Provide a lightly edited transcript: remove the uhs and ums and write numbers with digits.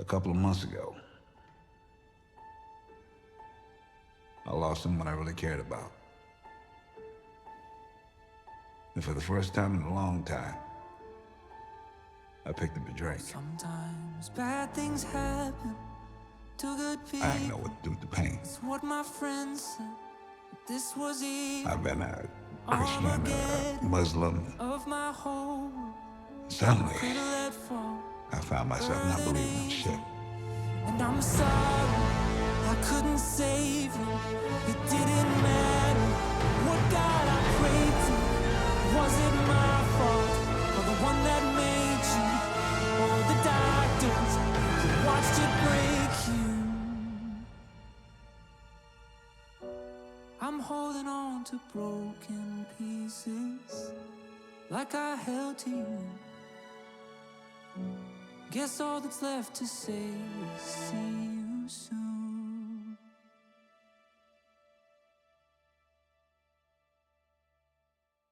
A couple of months ago, I lost someone I really cared about. And for the first time in a long time, I picked up a drink. Sometimes bad things happen to good people. I didn't know what to do with the pain. It's what my friends said. This was it. I've been a Christian, a Muslim. Of my whole Suddenly, could let fall. I found myself not believing in shit. And I'm sorry, I couldn't save you. It didn't matter what God I prayed to. Was it my fault or the one that made you? Or the doctors who watched it break you? I'm holding on to broken pieces like I held to you. Guess all that's left to say is